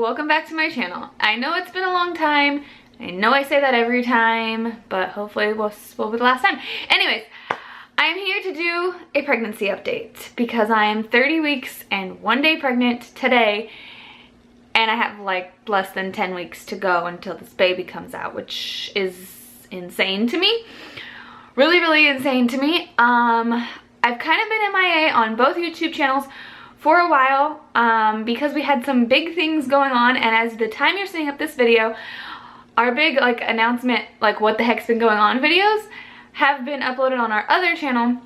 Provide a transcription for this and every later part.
welcome back to my channel. I know it's been a long time. I know I say that every time, but hopefully will be the last time. Anyways, I'm here to do a pregnancy update because I am 30 weeks and 1 day pregnant today, and I have like less than 10 weeks to go until this baby comes out, which is insane to me. Really insane to me. I've kind of been MIA on both YouTube channels for a while because we had some big things going on, and as the time you're seeing up this video, our big like announcement, like what the heck's been going on videos have been uploaded on our other channel.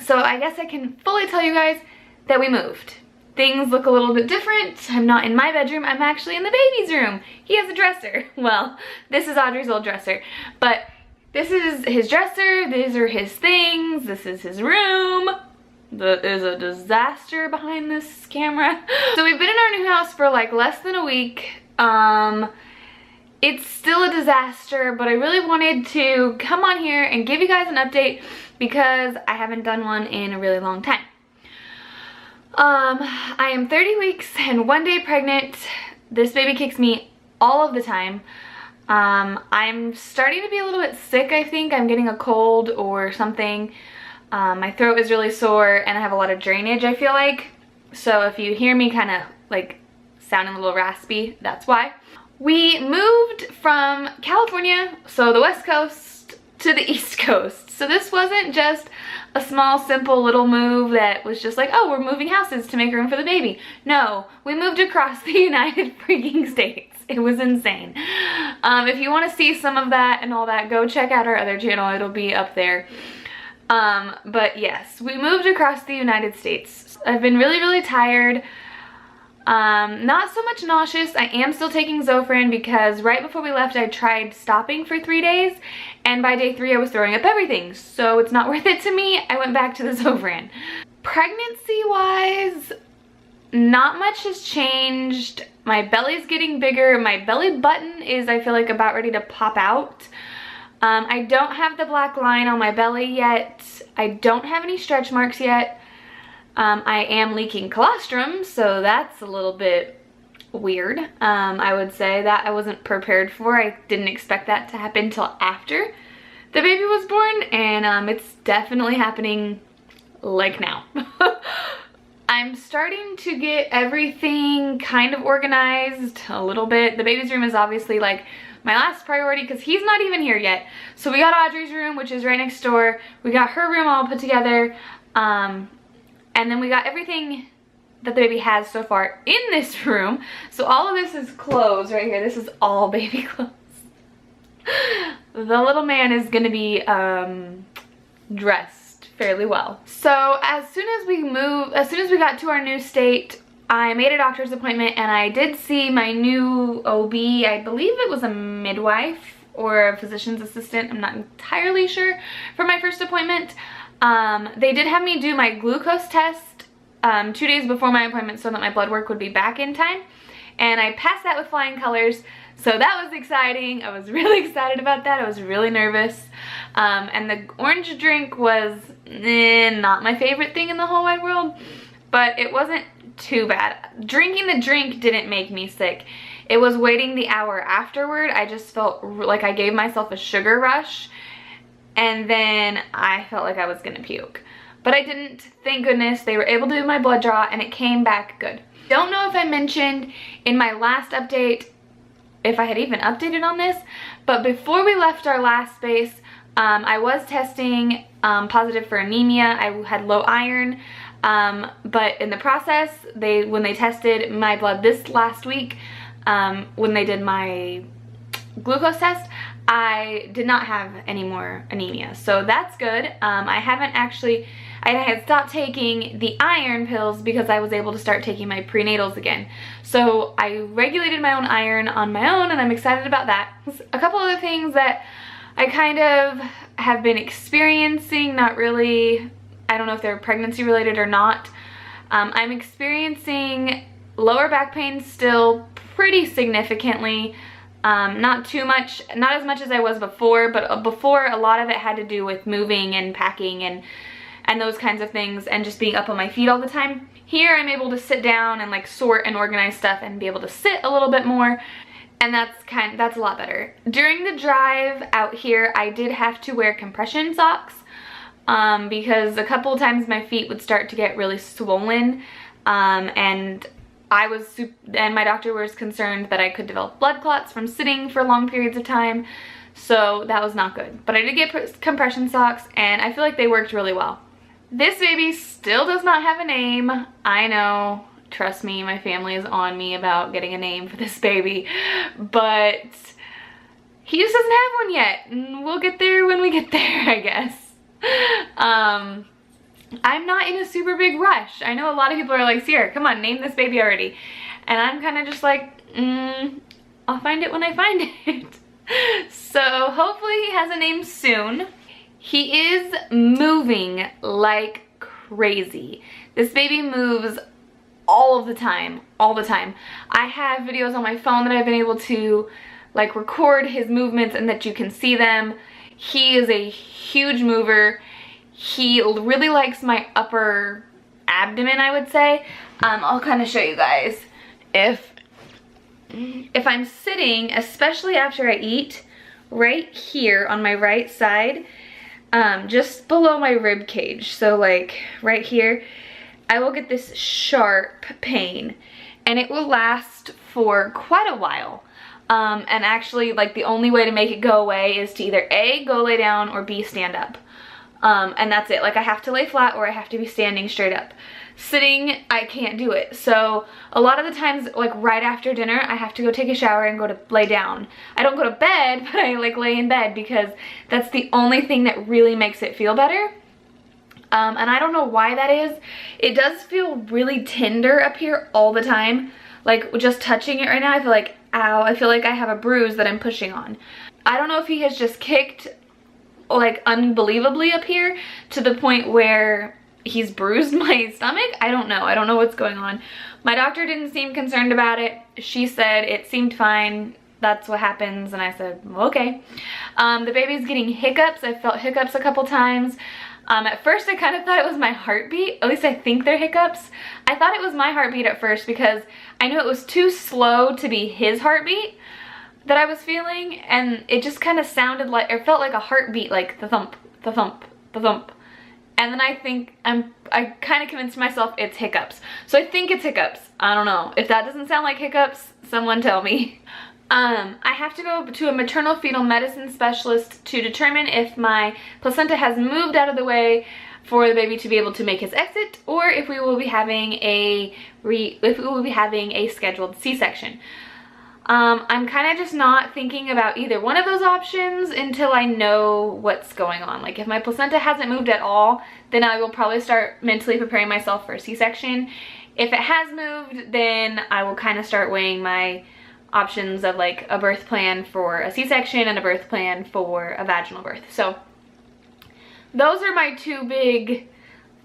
So I guess I can fully tell you guys that we moved. Things look a little bit different. I'm not in my bedroom, I'm actually in the baby's room. He has a dresser. Well, this is Audrey's old dresser, but this is his dresser, these are his things, this is his room. There's a disaster behind this camera. So we've been in our new house for like less than a week. It's still a disaster, but I really wanted to come on here and give you guys an update because I haven't done one in a really long time. I am 30 weeks and 1 day pregnant. This baby kicks me all of the time. I'm starting to be a little bit sick, I think. I'm getting a cold or something. My throat is really sore and I have a lot of drainage, I feel like. So if you hear me kind of like sounding a little raspy, that's why. We moved from California, so the West Coast, to the East Coast. So this wasn't just a small, simple little move that was just like, oh, we're moving houses to make room for the baby. No, we moved across the United freaking States. It was insane. If you want to see some of that and all that, go check out our other channel. It'll be up there. But yes, we moved across the United States. I've been really tired. Not so much nauseous. I am still taking Zofran because right before we left I tried stopping for 3 days, and by day 3 I was throwing up everything, so it's not worth it to me. I went back to the Zofran. Pregnancy wise, not much has changed. My belly's getting bigger. My belly button is, I feel like, about ready to pop out. I don't have the black line on my belly yet. I don't have any stretch marks yet. I am leaking colostrum, so that's a little bit weird. I would say that I wasn't prepared for. I didn't expect that to happen till after the baby was born, and it's definitely happening like now. I'm starting to get everything kind of organized a little bit. The baby's room is obviously like my last priority because he's not even here yet. So we got Audrey's room, which is right next door. We got her room all put together. And then we got everything that the baby has so far in this room. So all of this is clothes right here. This is all baby clothes. The little man is gonna be dressed fairly well. So as soon as we got to our new state, I made a doctor's appointment and I did see my new OB. I believe it was a midwife or a physician's assistant. I'm not entirely sure for my first appointment. They did have me do my glucose test 2 days before my appointment so that my blood work would be back in time. And I passed that with flying colors. So that was exciting. I was really excited about that. I was really nervous. And the orange drink was not my favorite thing in the whole wide world, but it wasn't too bad. Drinking the drink didn't make me sick. It was waiting the hour afterward. I just felt like I gave myself a sugar rush, and then I felt like I was gonna puke. But I didn't, thank goodness. They were able to do my blood draw and it came back good. Don't know if I mentioned in my last update, if I had even updated on this, but before we left our last space, I was testing positive for anemia. I had low iron, but in the process, when they tested my blood this last week, when they did my glucose test, I did not have any more anemia, so that's good. I had stopped taking the iron pills because I was able to start taking my prenatals again. So I regulated my own iron on my own, and I'm excited about that. A couple other things that I kind of have been experiencing, not really, I don't know if they're pregnancy related or not. I'm experiencing lower back pain still pretty significantly. Not too much, not as much as I was before, but before a lot of it had to do with moving and packing and and those kinds of things, and just being up on my feet all the time. Here I'm able to sit down and like sort and organize stuff and be able to sit a little bit more, and that's a lot better. During the drive out here, I did have to wear compression socks because a couple of times my feet would start to get really swollen, and my doctor was concerned that I could develop blood clots from sitting for long periods of time, so that was not good. But I did get compression socks, and I feel like they worked really well. This baby still does not have a name. I know, trust me, my family is on me about getting a name for this baby, but he just doesn't have one yet, and we'll get there when we get there, I guess. I'm not in a super big rush. I know a lot of people are like, Ceaira, come on, name this baby already. And I'm kind of just like, I'll find it when I find it. So hopefully he has a name soon. He is moving like crazy. This baby moves all of the time, all the time. I have videos on my phone that I've been able to like record his movements and that you can see them. He is a huge mover. He really likes my upper abdomen, I would say. I'll kind of show you guys. If I'm sitting, especially after I eat, right here on my right side, just below my rib cage, so like right here, I will get this sharp pain, and it will last for quite a while. And actually, like, the only way to make it go away is to either A, go lay down, or B, stand up. And that's it. Like, I have to lay flat or I have to be standing straight up. Sitting, I can't do it. So a lot of the times, like right after dinner, I have to go take a shower and go to lay down. I don't go to bed, but I like lay in bed because that's the only thing that really makes it feel better. And I don't know why that is. It does feel really tender up here all the time. Like, just touching it right now, I feel like, ow, I feel like I have a bruise that I'm pushing on. I don't know if he has just kicked like unbelievably up here to the point where he's bruised my stomach. I don't know what's going on. My doctor didn't seem concerned about it. She said it seemed fine, that's what happens, and I said okay. The baby's getting hiccups. I felt hiccups a couple times. At first I kind of thought it was my heartbeat. At least I think they're hiccups. I thought it was my heartbeat at first because I knew it was too slow to be his heartbeat that I was feeling, and it just kind of sounded like, it felt like a heartbeat, like the thump, the thump, the thump. And then I kind of convinced myself it's hiccups. So I think it's hiccups. I don't know. If that doesn't sound like hiccups, someone tell me. I have to go to a maternal fetal medicine specialist to determine if my placenta has moved out of the way for the baby to be able to make his exit, or if we will be having a scheduled C-section. I'm kind of just not thinking about either one of those options until I know what's going on. Like, if my placenta hasn't moved at all, then I will probably start mentally preparing myself for a C-section. If it has moved, then I will kind of start weighing my options of like a birth plan for a C-section and a birth plan for a vaginal birth. So those are my two big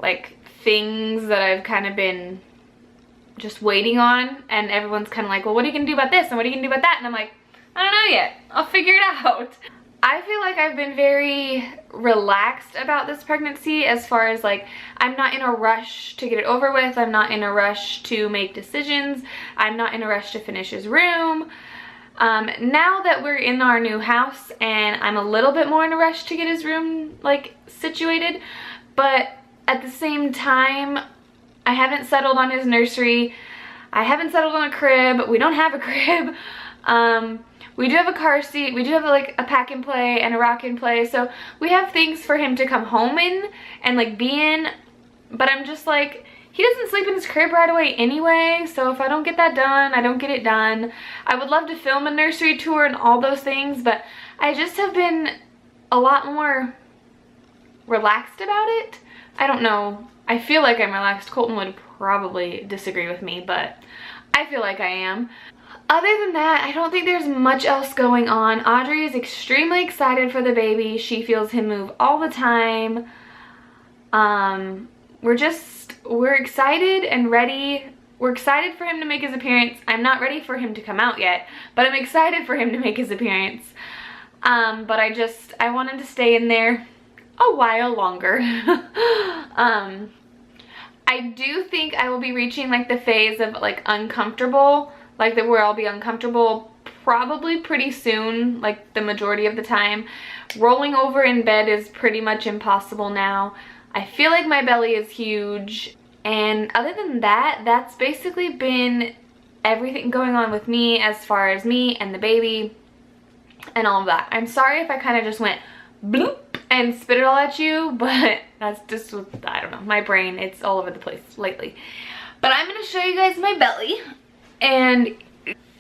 like things that I've kind of been just waiting on, and everyone's kind of like, well, what are you gonna do about this and what are you gonna do about that? And I'm like, I don't know yet, I'll figure it out. I feel like I've been very relaxed about this pregnancy, as far as like, I'm not in a rush to get it over with. I'm not in a rush to make decisions. I'm not in a rush to finish his room. Now that we're in our new house, and I'm a little bit more in a rush to get his room like situated, but at the same time, I haven't settled on his nursery. I haven't settled on a crib. We don't have a crib. We do have a car seat. We do have like a pack and play and a rock and play. So we have things for him to come home in and like be in. But I'm just like, he doesn't sleep in his crib right away anyway. So if I don't get that done, I don't get it done. I would love to film a nursery tour and all those things, but I just have been a lot more relaxed about it. I don't know. I feel like I'm relaxed. Colton would probably disagree with me, but I feel like I am. Other than that, I don't think there's much else going on. Audrey is extremely excited for the baby. She feels him move all the time. We're excited and ready. We're excited for him to make his appearance. I'm not ready for him to come out yet, but I'm excited for him to make his appearance. But I want him to stay in there. a while longer. I do think I will be reaching like the phase of like uncomfortable, like that where I'll be uncomfortable probably pretty soon, like the majority of the time. Rolling over in bed is pretty much impossible now. I feel like my belly is huge. And other than that, that's basically been everything going on with me as far as me and the baby and all of that. I'm sorry if I kind of just went bloop and spit it all at you, but that's just, I don't know, my brain, it's all over the place lately. But I'm going to show you guys my belly. And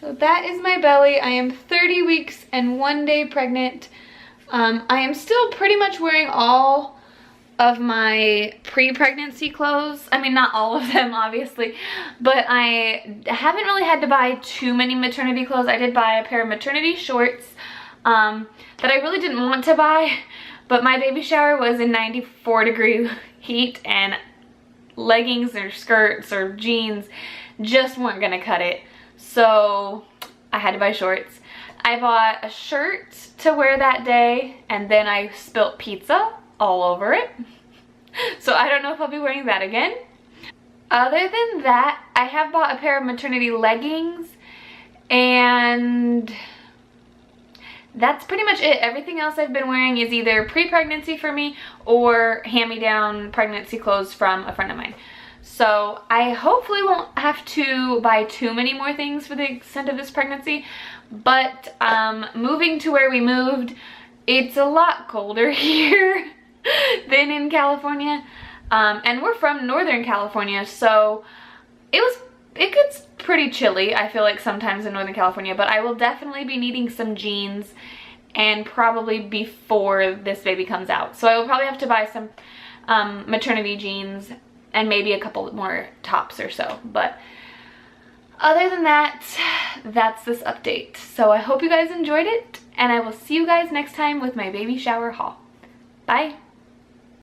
so that is my belly. I am 30 weeks and 1 day pregnant. I am still pretty much wearing all of my pre-pregnancy clothes. I mean, not all of them, obviously, but I haven't really had to buy too many maternity clothes. I did buy a pair of maternity shorts that I really didn't want to buy, but my baby shower was in 94-degree heat, and leggings or skirts or jeans just weren't gonna cut it. So I had to buy shorts. I bought a shirt to wear that day, and then I spilt pizza all over it. So I don't know if I'll be wearing that again. Other than that, I have bought a pair of maternity leggings, and that's pretty much it. Everything else I've been wearing is either pre-pregnancy for me or hand-me-down pregnancy clothes from a friend of mine. So I hopefully won't have to buy too many more things for the extent of this pregnancy, but moving to where we moved, it's a lot colder here than in California, and we're from Northern California, so it gets pretty chilly, I feel like, sometimes in Northern California, but I will definitely be needing some jeans, and probably before this baby comes out. So I will probably have to buy some maternity jeans and maybe a couple more tops or so. But other than that, that's this update. So I hope you guys enjoyed it, and I will see you guys next time with my baby shower haul. Bye.